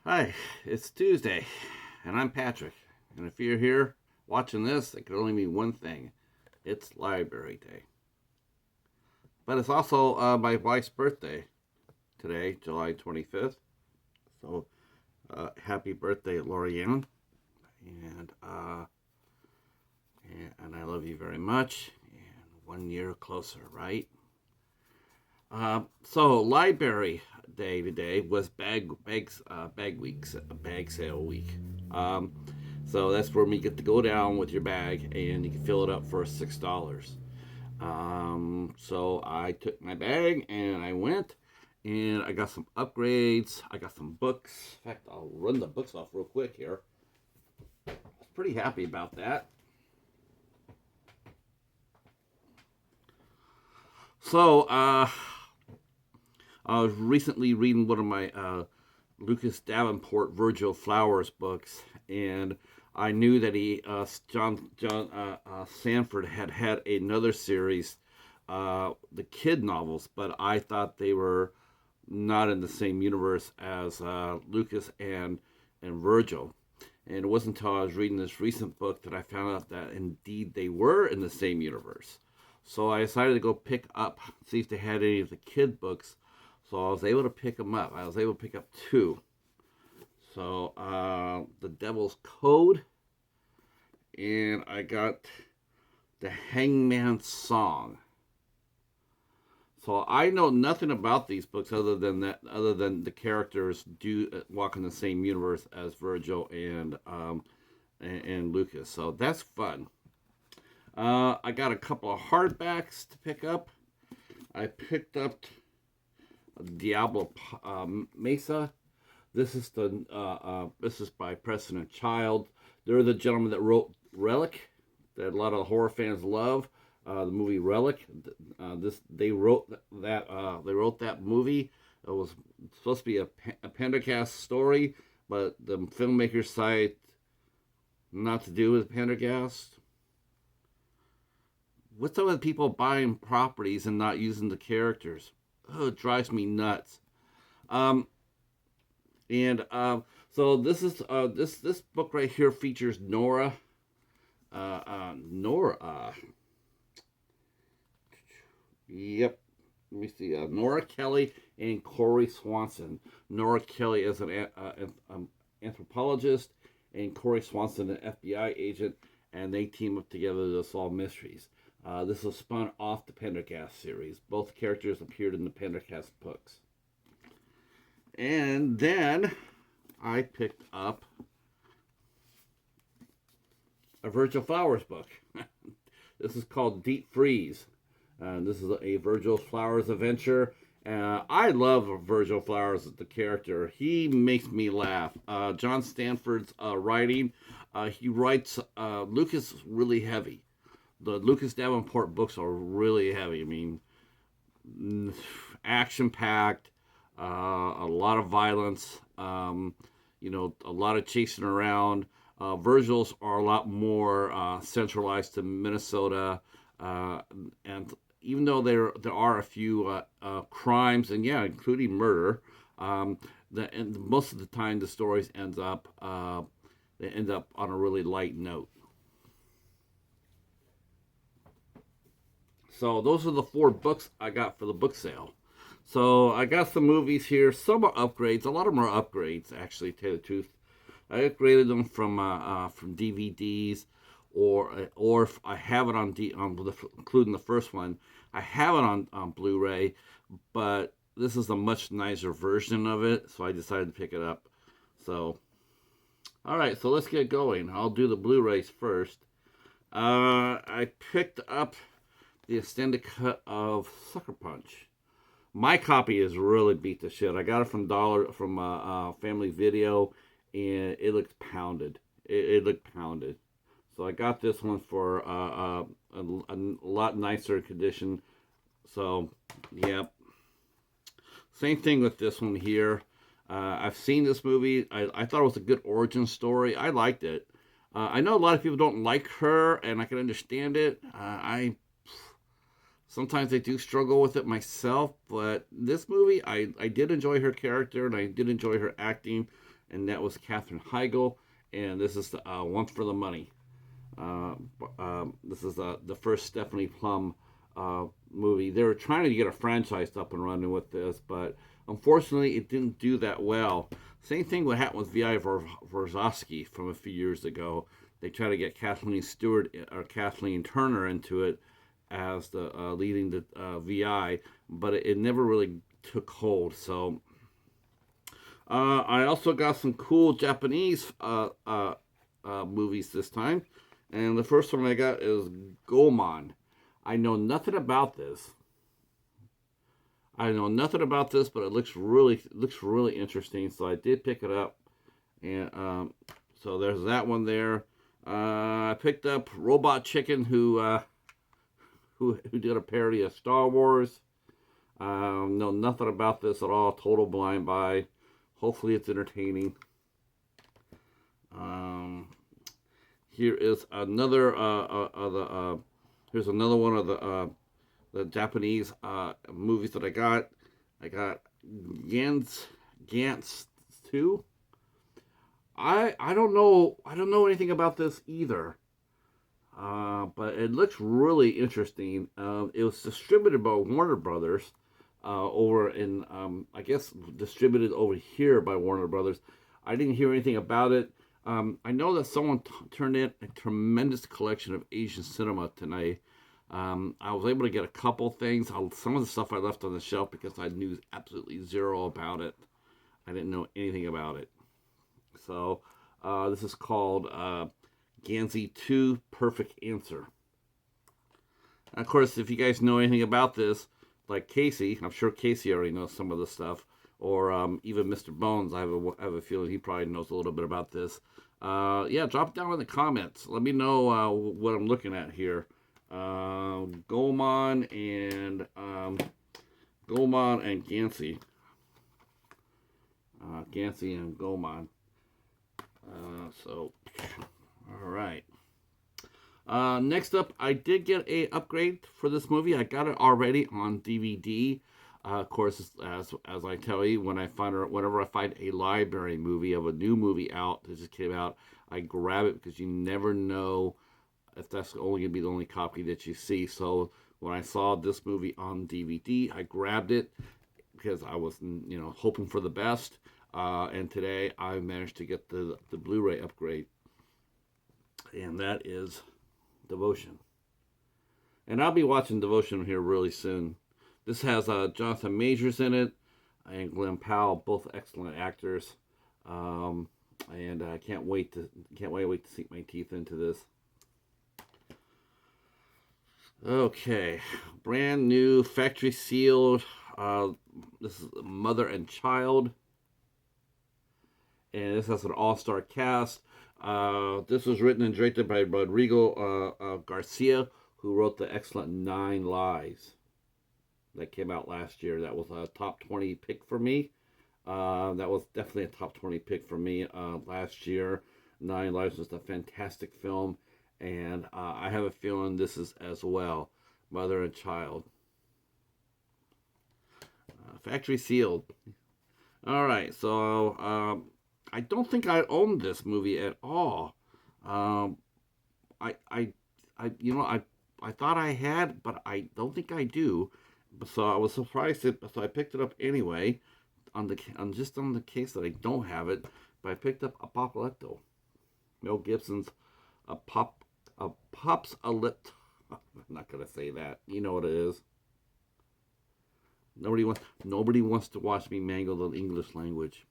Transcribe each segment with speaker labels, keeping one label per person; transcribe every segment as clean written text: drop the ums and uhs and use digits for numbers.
Speaker 1: Hi, it's Tuesday, and I'm Patrick. And if you're here watching this, it can only mean one thing: it's Library Day. But it's also my wife's birthday today, July 25th. So happy birthday, Lorianne. And, uh, and I love you very much. And 1 year closer, right? So Library Day today was bag weeks, bag sale week. Um, so that's where you get to go down with your bag and you can fill it up for $6. So I took my bag and I went and I got some upgrades. I got some books. In fact, I'll run the books off real quick here. I was pretty happy about that. So I was recently reading one of my Lucas Davenport Virgil Flowers books, and I knew that John Sanford had another series, the kid novels, but I thought they were not in the same universe as Lucas and Virgil. And it wasn't until I was reading this recent book that I found out that indeed they were in the same universe. So I decided to go pick up, see if they had any of the kid books. So I was able to pick them up. I was able to pick up two. So The Devil's Code, and I got The Hangman's Song. So I know nothing about these books other than the characters do walk in the same universe as Virgil and Lucas. So that's fun. I got a couple of hardbacks to pick up. I picked up Diablo Mesa. This is by Preston and Child. They're the gentleman that wrote Relic, that a lot of horror fans love. The movie Relic. They wrote that movie. It was supposed to be a Pendergast story, but the filmmakers decided not to do with Pendergast. What's up with people buying properties and not using the characters? Oh, it drives me nuts. Um, and so this book right here features Nora. Nora. Yep. Let me see. Nora Kelly and Corey Swanson. Nora Kelly is an anthropologist, and Corey Swanson an FBI agent, and they team up together to solve mysteries. This was spun off the Pendergast series. Both characters appeared in the Pendergast books. And then I picked up a Virgil Flowers book. This is called Deep Freeze. This is a Virgil Flowers adventure. I love Virgil Flowers as the character. He makes me laugh. John Stanford's writing, he writes Lucas really heavy. The Lucas Davenport books are really heavy. I mean, action packed, a lot of violence, a lot of chasing around. Virgil's are a lot more centralized to Minnesota, and even though there are a few crimes and including murder, and most of the time the stories they end up on a really light note. So those are the four books I got for the book sale. So I got some movies here. Some are upgrades. A lot of them are upgrades, actually, to tell you the truth. I upgraded them from DVDs, or if I have it including the first one, I have it on Blu-ray, but this is a much nicer version of it, so I decided to pick it up. So, all right, so let's get going. I'll do the Blu-rays first. I picked up the extended cut of Sucker Punch. My copy is really beat to shit. I got it from Family Video, and it looks pounded. It looked pounded. So I got this one for a lot nicer condition. So, yeah. Same thing with this one here. I've seen this movie. I thought it was a good origin story. I liked it. I know a lot of people don't like her, and I can understand it. Sometimes I do struggle with it myself, but this movie, I did enjoy her character, and I did enjoy her acting, and that was Katherine Heigl, and this is One for the Money. Uh, this is the first Stephanie Plum movie. They were trying to get a franchise up and running with this, but unfortunately, it didn't do that well. Same thing what happened with V.I. Wazowski from a few years ago. They tried to get Kathleen Stewart or Kathleen Turner into it as the leading the VI, but it never really took hold. So I also got some cool Japanese movies this time, and the first one I got is Gomon. I know nothing about this. I know nothing about this, but it looks really interesting. So I did pick it up, and so there's that one there. I picked up Robot Chicken, who did a parody of Star Wars. Know nothing about this at all. Total blind buy. Hopefully it's entertaining. Here is another here's another one of the Japanese movies that I got. I got Gantz 2. I don't know anything about this either. But it looks really interesting. It was distributed by Warner Brothers over in, I guess, distributed over here by Warner Brothers. I didn't hear anything about it. I know that someone turned in a tremendous collection of Asian cinema tonight. I was able to get a couple things. Some of the stuff I left on the shelf because I knew absolutely zero about it. I didn't know anything about it. So this is called Gansey 2 Perfect Answer. And of course, if you guys know anything about this, like Casey, I'm sure Casey already knows some of the stuff, or even Mr. Bones, I have a feeling he probably knows a little bit about this. Yeah, drop it down in the comments. Let me know what I'm looking at here. Gomon and Gansey. Gansey and Gomon. So, all right. Next up, I did get a upgrade for this movie. I got it already on DVD. Of course, as I tell you, whenever I find a library movie of a new movie out that just came out, I grab it because you never know if that's only going to be the only copy that you see. So when I saw this movie on DVD, I grabbed it because I was, hoping for the best. And today I managed to get the Blu-ray upgrade, and that is Devotion. And I'll be watching Devotion here really soon. This has Jonathan Majors in it and Glenn Powell, both excellent actors. And I can't wait to sink my teeth into this. Okay, brand new factory sealed. This is Mother and Child, and this has an all-star cast. This was written and directed by Rodrigo Garcia, who wrote the excellent 9 Lives that came out last year. That was a top 20 pick for me. That was definitely a top 20 pick for me last year. 9 Lives was a fantastic film, and I have a feeling this is as well. Mother and Child. Factory sealed. All right, so I don't think I owned this movie at all. I thought I had, but I don't think I do. So I was surprised, so I picked it up anyway, on the case that I don't have it. But I picked up Apocalypto, Mel Gibson's Pops a Lip. I'm not gonna say that. You know what it is. Nobody wants to watch me mangle the English language.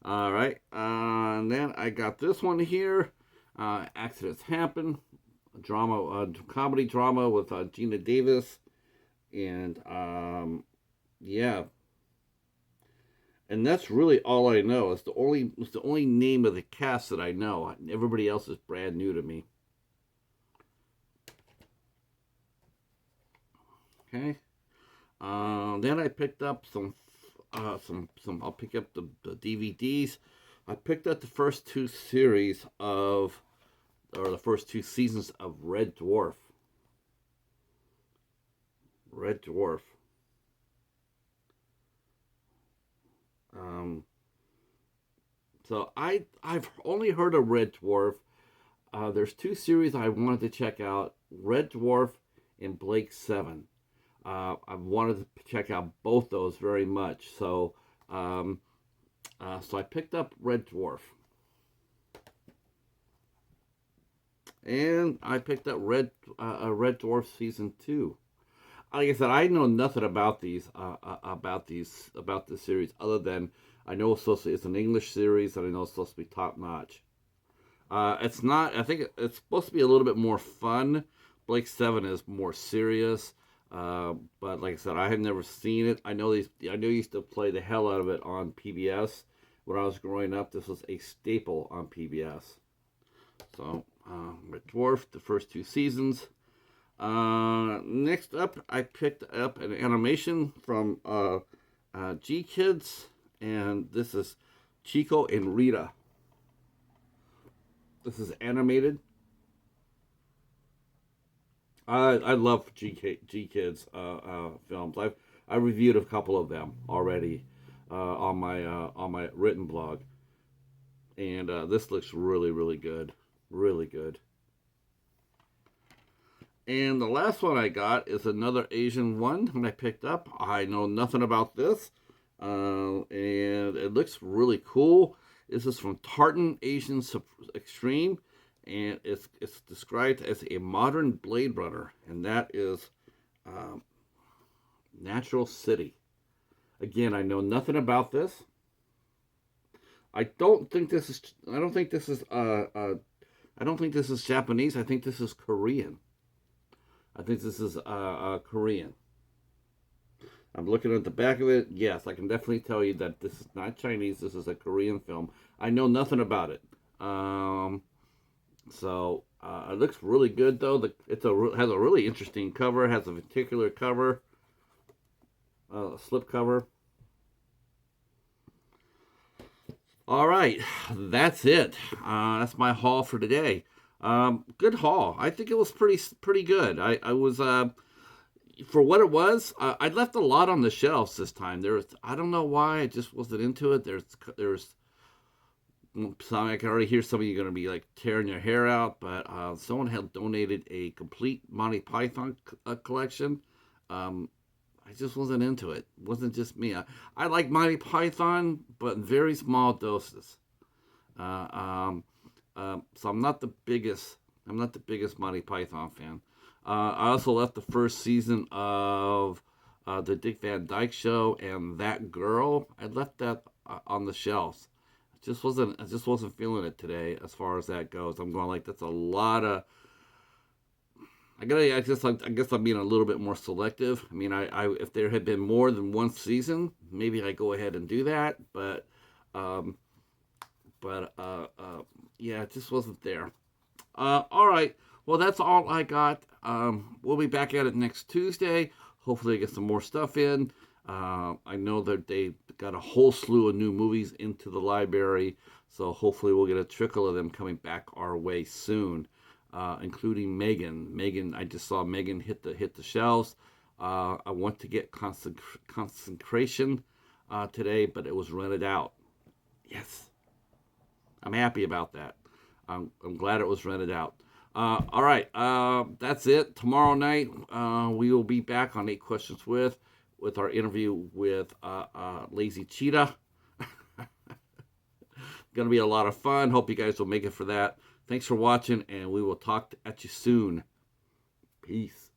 Speaker 1: All right, and then I got this one here. Accidents Happen, comedy drama with Gina Davis, and yeah, and that's really all I know. It's the only name of the cast that I know. Everybody else is brand new to me. Okay. Then I picked up some. I'll pick up the DVDs. I picked up the first 2 series or the first 2 seasons of Red Dwarf. Red Dwarf. So I've only heard of Red Dwarf. There's two series I wanted to check out: Red Dwarf and Blake Seven. I wanted to check out both those very much. So I picked up Red Dwarf, and I picked up Red Dwarf season 2. Like I said, I know nothing about this series other than I know it's an English series and I know it's supposed to be top notch. It's not. I think it's supposed to be a little bit more fun. Blake Seven is more serious. But like I said, I have never seen it. I know these. I know you used to play the hell out of it on PBS when I was growing up. This was a staple on PBS. So, Red Dwarf, the first 2 seasons. Next up, I picked up an animation from G Kids, and this is Chico and Rita. This is animated. I love G Kids films. I reviewed a couple of them already on my written blog, and this looks really good, really good. And the last one I got is another Asian one, and I picked up. I know nothing about this, and it looks really cool. This is from Tartan Asian Extreme, and it's described as a modern Blade Runner, and that is Natural City. Again, I know nothing about this. I don't think this is. I don't think this is. I don't think this is Japanese. I think this is Korean. I think this is Korean. I'm looking at the back of it. Yes, I can definitely tell you that this is not Chinese. This is a Korean film. I know nothing about it. So it looks really good though. Has a really interesting cover. It has a particular cover, slip cover. All right, that's it. That's my haul for today. Good haul. I think it was pretty good. I was for what it was. I left a lot on the shelves this time. I don't know why I just wasn't into it. There's some I can already hear some of you going to be like tearing your hair out, but someone had donated a complete Monty Python collection. I just wasn't into it. It wasn't just me. I like Monty Python, but in very small doses. So I'm not the biggest. I'm not the biggest Monty Python fan. I also left the first season of the Dick Van Dyke Show and That Girl. I left that on the shelves. I just wasn't feeling it today as far as that goes. I'm going like that's a lot of. I guess I'm being a little bit more selective. I mean, if there had been more than one season, maybe I go ahead and do that. But yeah, it just wasn't there. All right. Well, that's all I got. We'll be back at it next Tuesday. Hopefully, get some more stuff in. I know that they got a whole slew of new movies into the library, so hopefully we'll get a trickle of them coming back our way soon, including Megan. I just saw Megan hit the shelves. I want to get Concentration today, but it was rented out. Yes, I'm happy about that. I'm glad it was rented out. All right, that's it. Tomorrow night we will be back on 8 Questions with our interview with Lazy Cheetah. Gonna be a lot of fun. Hope you guys will make it for that. Thanks for watching, and we will talk at you soon. Peace.